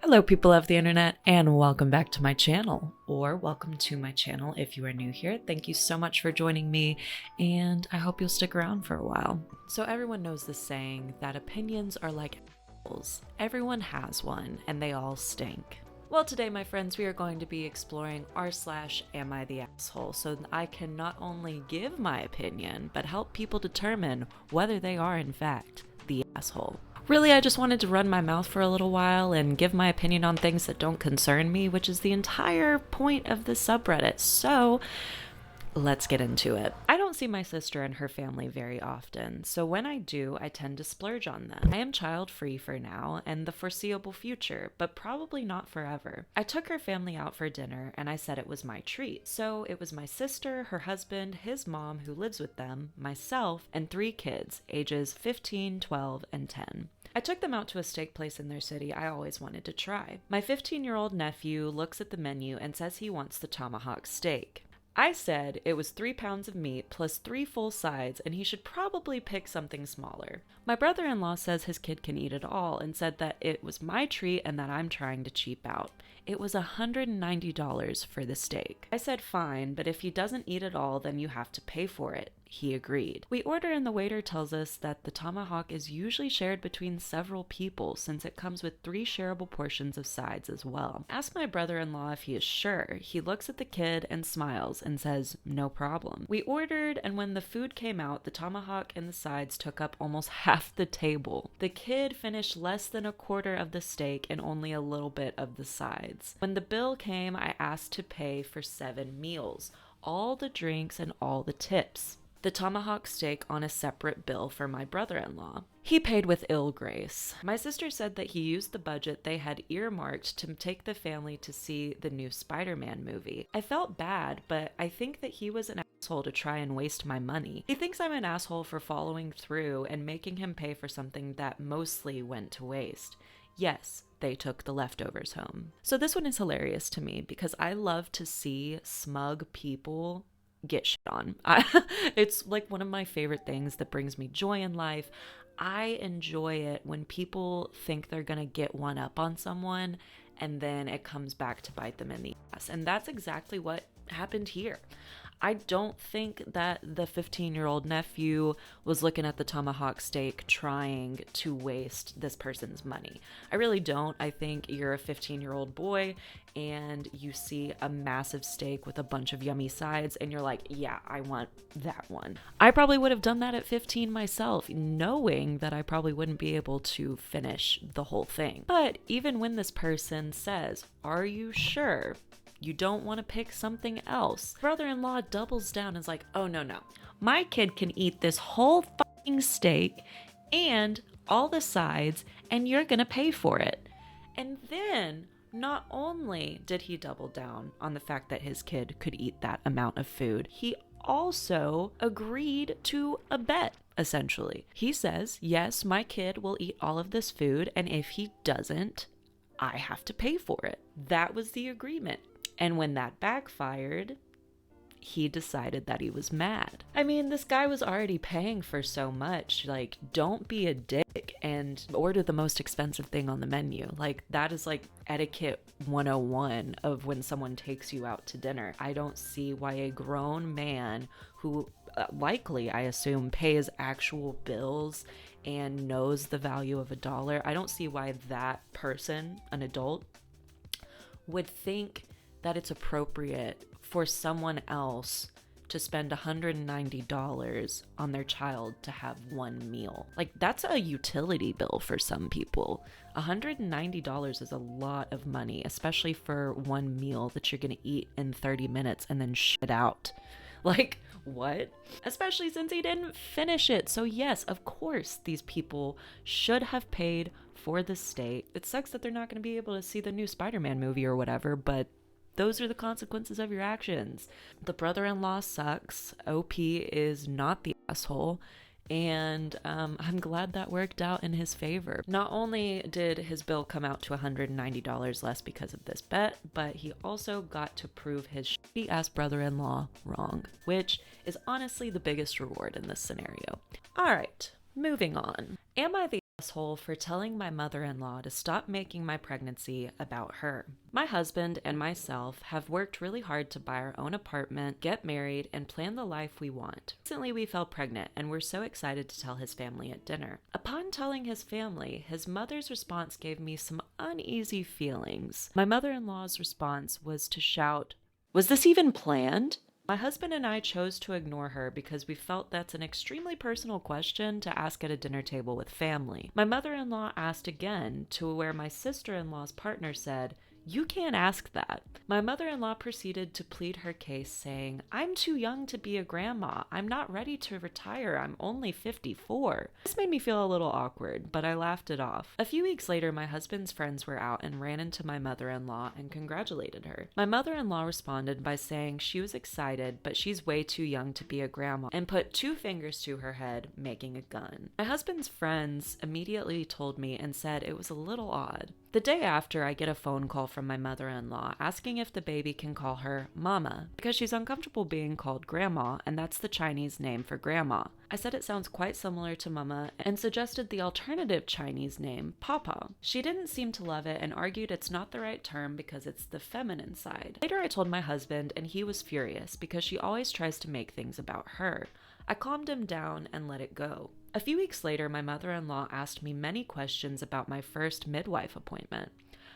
Hello people of the internet, and welcome back to my channel, or welcome to my channel if you are new here. Thank you so much for joining me, and I hope you'll stick around for a while. So everyone knows the saying that opinions are like apples. Everyone has one, and they all stink. Well, today, my friends, we are going to be exploring r/am I the asshole, so that I can not only give my opinion, but help people determine whether they are in fact the asshole. Really, I just wanted to run my mouth for a little while and give my opinion on things that don't concern me, which is the entire point of this subreddit. So let's get into it. I don't see my sister and her family very often, so when I do, I tend to splurge on them. I am child-free for now and the foreseeable future, but probably not forever. I took her family out for dinner and I said it was my treat. So it was my sister, her husband, his mom who lives with them, myself, and 3 kids, ages 15, 12, and 10. I took them out to a steak place in their city I always wanted to try. My 15-year-old nephew looks at the menu and says he wants the Tomahawk Steak. I said it was 3 pounds of meat plus 3 full sides and he should probably pick something smaller. My brother-in-law says his kid can eat it all and said that it was my treat and that I'm trying to cheap out. It was $190 for the steak. I said fine, but if he doesn't eat it all, then you have to pay for it. He agreed. We order and the waiter tells us that the tomahawk is usually shared between several people since it comes with 3 shareable portions of sides as well. Ask my brother-in-law if he is sure. He looks at the kid and smiles and says no problem. We ordered, and when the food came out, the tomahawk and the sides took up almost half the table. The kid finished less than a quarter of the steak and only a little bit of the sides. When the bill came, I asked to pay for 7 meals, all the drinks and all the tips. The tomahawk steak on a separate bill for my brother-in-law. He paid with ill grace. My sister said that he used the budget they had earmarked to take the family to see the new Spider-Man movie. I felt bad, but I think that he was an asshole to try and waste my money. He thinks I'm an asshole for following through and making him pay for something that mostly went to waste. Yes, they took the leftovers home. So this one is hilarious to me because I love to see smug people get shit on. It's like one of my favorite things that brings me joy in life. I enjoy it when people think they're gonna get one up on someone and then it comes back to bite them in the ass. And that's exactly what happened here. I don't think that the 15-year-old nephew was looking at the tomahawk steak trying to waste this person's money. I really don't. I think you're a 15-year-old boy and you see a massive steak with a bunch of yummy sides and you're like, yeah, I want that one. I probably would have done that at 15 myself, knowing that I probably wouldn't be able to finish the whole thing. But even when this person says, are you sure you don't want to pick something else? Brother-in-law doubles down and is like, oh no, my kid can eat this whole fucking steak and all the sides and you're gonna pay for it. And then not only did he double down on the fact that his kid could eat that amount of food, he also agreed to a bet, essentially. He says, yes, my kid will eat all of this food, and if he doesn't, I have to pay for it. That was the agreement. And when that backfired, he decided that he was mad. I mean, this guy was already paying for so much. Like, don't be a dick and order the most expensive thing on the menu. Like, that is like etiquette 101 of when someone takes you out to dinner. I don't see why a grown man who likely, I assume, pays actual bills and knows the value of $1, I don't see why that person, an adult, would think that it's appropriate for someone else to spend $190 on their child to have one meal. Like, that's a utility bill for some people. $190 is a lot of money, especially for one meal that you're gonna eat in 30 minutes and then shit out. Like, what? Especially since he didn't finish it. So yes, of course, these people should have paid for the steak. It sucks that they're not gonna be able to see the new Spider-Man movie or whatever, but those are the consequences of your actions. The brother-in-law sucks. OP is not the asshole. And I'm glad that worked out in his favor. Not only did his bill come out to $190 less because of this bet, but he also got to prove his shitty-ass brother-in-law wrong, which is honestly the biggest reward in this scenario. All right, moving on. Am I the asshole for telling my mother-in-law to stop making my pregnancy about her. My husband and myself have worked really hard to buy our own apartment, get married, and plan the life we want. Recently, we fell pregnant and were so excited to tell his family at dinner. Upon telling his family, his mother's response gave me some uneasy feelings. My mother-in-law's response was to shout, "Was this even planned?" My husband and I chose to ignore her because we felt that's an extremely personal question to ask at a dinner table with family. My mother-in-law asked again, to where my sister-in-law's partner said, "You can't ask that." My mother-in-law proceeded to plead her case, saying, "I'm too young to be a grandma. I'm not ready to retire. I'm only 54. This made me feel a little awkward, but I laughed it off. A few weeks later, my husband's friends were out and ran into my mother-in-law and congratulated her. My mother-in-law responded by saying she was excited, but she's way too young to be a grandma, and put 2 fingers to her head, making a gun. My husband's friends immediately told me and said it was a little odd. The day after, I get a phone call from my mother-in-law asking if the baby can call her Mama because she's uncomfortable being called Grandma, and that's the Chinese name for grandma. I said it sounds quite similar to Mama and suggested the alternative Chinese name, Papa. She didn't seem to love it and argued it's not the right term because it's the feminine side. Later, I told my husband and he was furious because she always tries to make things about her. I calmed him down and let it go. A few weeks later, my mother-in-law asked me many questions about my first midwife appointment.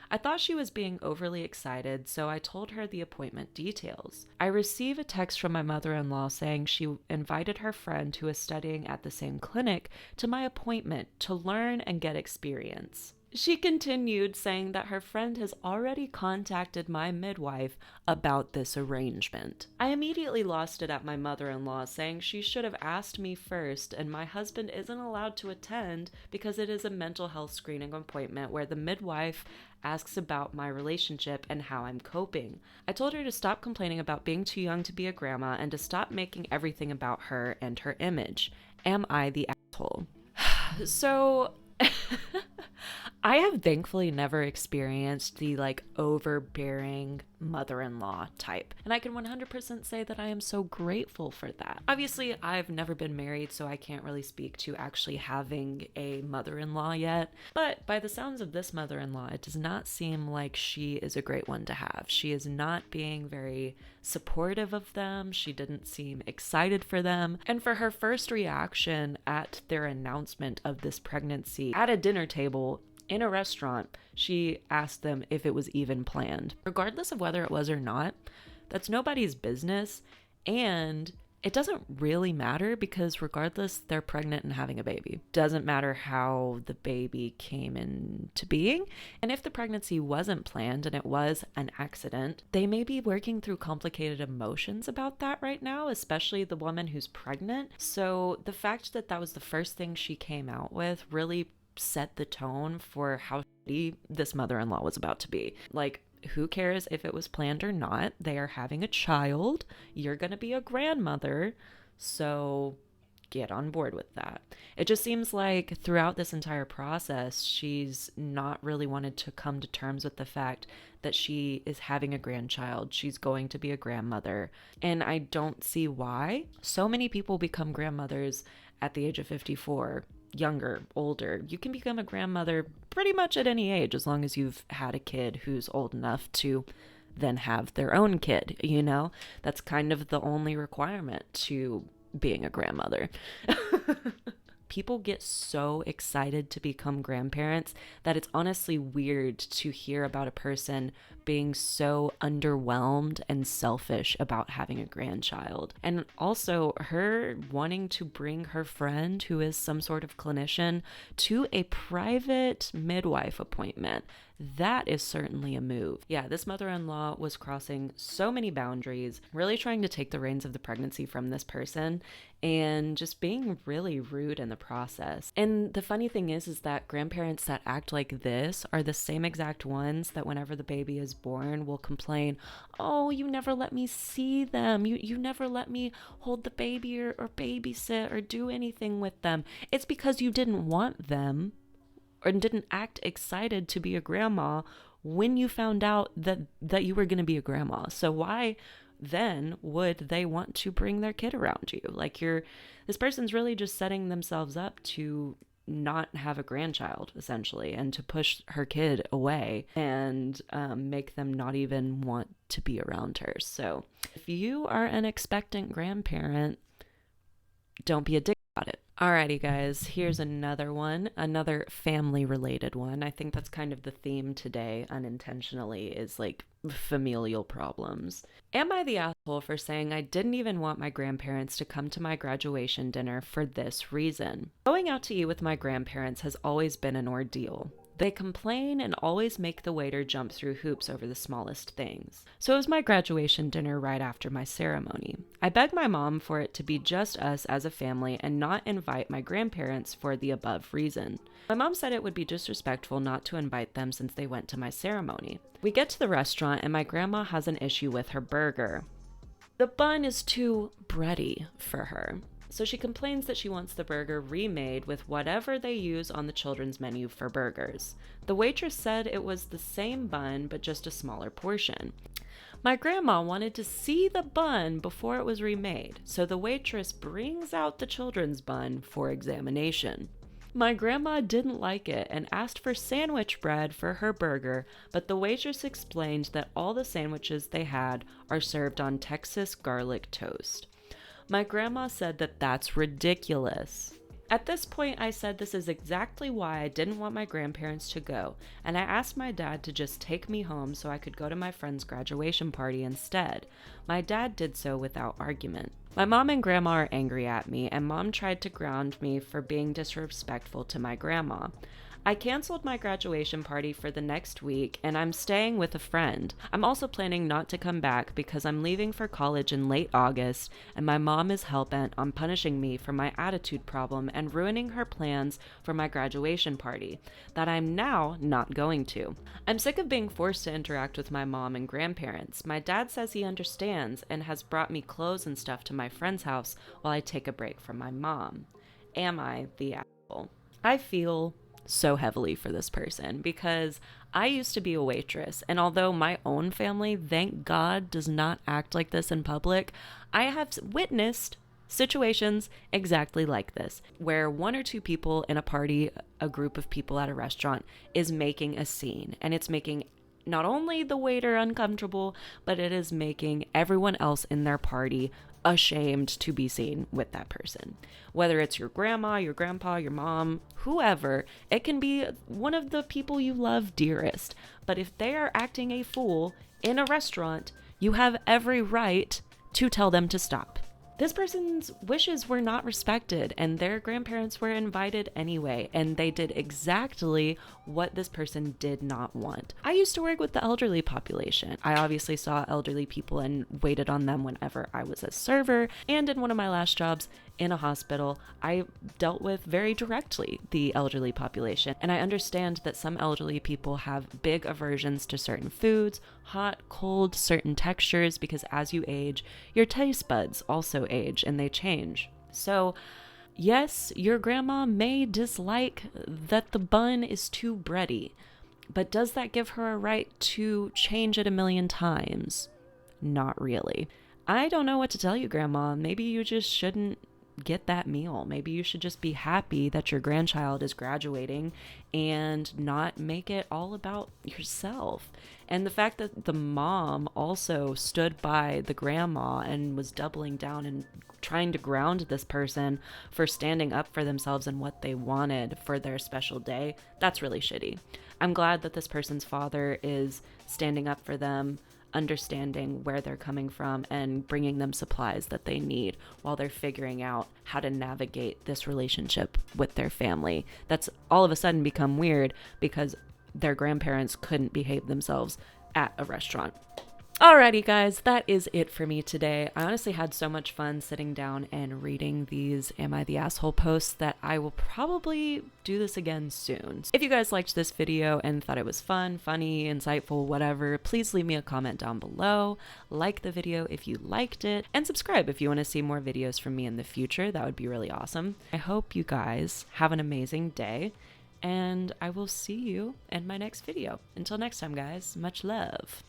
I thought she was being overly excited, so I told her the appointment details. I received a text from my mother-in-law saying she invited her friend who is studying at the same clinic to my appointment to learn and get experience. She continued saying that her friend has already contacted my midwife about this arrangement. I immediately lost it at my mother-in-law, saying she should have asked me first, and my husband isn't allowed to attend because it is a mental health screening appointment where the midwife asks about my relationship and how I'm coping. I told her to stop complaining about being too young to be a grandma and to stop making everything about her and her image. Am I the asshole? So... I have thankfully never experienced the overbearing mother-in-law type, and I can 100% say that I am so grateful for that. Obviously, I've never been married, so I can't really speak to actually having a mother-in-law yet, but by the sounds of this mother-in-law, it does not seem like she is a great one to have. She is not being very supportive of them. She didn't seem excited for them, and for her first reaction at their announcement of this pregnancy at a dinner table in a restaurant, she asked them if it was even planned. Regardless of whether it was or not, that's nobody's business, and it doesn't really matter because regardless, they're pregnant and having a baby. Doesn't matter how the baby came into being. And if the pregnancy wasn't planned and it was an accident, they may be working through complicated emotions about that right now, especially the woman who's pregnant. So the fact that that was the first thing she came out with really set the tone for how shitty this mother-in-law was about to be. Who cares if it was planned or not? They are having a child. You're going to be a grandmother. So get on board with that. It just seems like throughout this entire process, she's not really wanted to come to terms with the fact that she is having a grandchild. She's going to be a grandmother. And I don't see why. So many people become grandmothers at the age of 54. Younger, older. You can become a grandmother pretty much at any age as long as you've had a kid who's old enough to then have their own kid, you know? That's kind of the only requirement to being a grandmother. People get so excited to become grandparents that it's honestly weird to hear about a person being so underwhelmed and selfish about having a grandchild. And also her wanting to bring her friend, who is some sort of clinician, to a private midwife appointment. That is certainly a move. Yeah, this mother-in-law was crossing so many boundaries, really trying to take the reins of the pregnancy from this person and just being really rude in the process. And the funny thing is that grandparents that act like this are the same exact ones that whenever the baby is born will complain, "Oh, you never let me see them. You never let me hold the baby or babysit or do anything with them. It's because you didn't want them or didn't act excited to be a grandma when you found out that you were going to be a grandma. So why then would they want to bring their kid around you? This person's really just setting themselves up to not have a grandchild, essentially, and to push her kid away and make them not even want to be around her. So if you are an expectant grandparent, don't be a dick about it. Alrighty, guys, here's another one, another family related one. I think that's kind of the theme today, unintentionally, is like familial problems. Am I the asshole for saying I didn't even want my grandparents to come to my graduation dinner for this reason? Going out to eat with my grandparents has always been an ordeal. They complain and always make the waiter jump through hoops over the smallest things. So it was my graduation dinner right after my ceremony. I begged my mom for it to be just us as a family and not invite my grandparents for the above reason. My mom said it would be disrespectful not to invite them since they went to my ceremony. We get to the restaurant and my grandma has an issue with her burger. The bun is too bready for her. So she complains that she wants the burger remade with whatever they use on the children's menu for burgers. The waitress said it was the same bun, but just a smaller portion. My grandma wanted to see the bun before it was remade, so the waitress brings out the children's bun for examination. My grandma didn't like it and asked for sandwich bread for her burger, but the waitress explained that all the sandwiches they had are served on Texas garlic toast. My grandma said that that's ridiculous. At this point, I said this is exactly why I didn't want my grandparents to go, and I asked my dad to just take me home so I could go to my friend's graduation party instead. My dad did so without argument. My mom and grandma are angry at me, and mom tried to ground me for being disrespectful to my grandma. I canceled my graduation party for the next week, and I'm staying with a friend. I'm also planning not to come back because I'm leaving for college in late August, and my mom is hell-bent on punishing me for my attitude problem and ruining her plans for my graduation party that I'm now not going to. I'm sick of being forced to interact with my mom and grandparents. My dad says he understands and has brought me clothes and stuff to my friend's house while I take a break from my mom. Am I the asshole? I feel so heavily for this person because I used to be a waitress, and although my own family, thank God, does not act like this in public, I have witnessed situations exactly like this, where one or two people in a party, a group of people at a restaurant, is making a scene, and it's making not only the waiter uncomfortable, but it is making everyone else in their party ashamed to be seen with that person. Whether it's your grandma, your grandpa, your mom, whoever, it can be one of the people you love dearest. But if they are acting a fool in a restaurant, you have every right to tell them to stop. This person's wishes were not respected, and their grandparents were invited anyway, and they did exactly what this person did not want. I used to work with the elderly population. I obviously saw elderly people and waited on them whenever I was a server, and in one of my last jobs in a hospital, I dealt with very directly the elderly population, and I understand that some elderly people have big aversions to certain foods, hot, cold, certain textures, because as you age, your taste buds also age and they change. So yes, your grandma may dislike that the bun is too bready, but does that give her a right to change it a million times? Not really. I don't know what to tell you, Grandma. Maybe you just shouldn't get that meal. Maybe you should just be happy that your grandchild is graduating and not make it all about yourself. And the fact that the mom also stood by the grandma and was doubling down and trying to ground this person for standing up for themselves and what they wanted for their special day, that's really shitty. I'm glad that this person's father is standing up for them, understanding where they're coming from, and bringing them supplies that they need while they're figuring out how to navigate this relationship with their family that's all of a sudden become weird because their grandparents couldn't behave themselves at a restaurant. Alrighty, guys, that is it for me today. I honestly had so much fun sitting down and reading these Am I the Asshole posts that I will probably do this again soon. If you guys liked this video and thought it was fun, funny, insightful, whatever, please leave me a comment down below, like the video if you liked it, and subscribe if you want to see more videos from me in the future. That would be really awesome. I hope you guys have an amazing day, and I will see you in my next video. Until next time, guys, much love.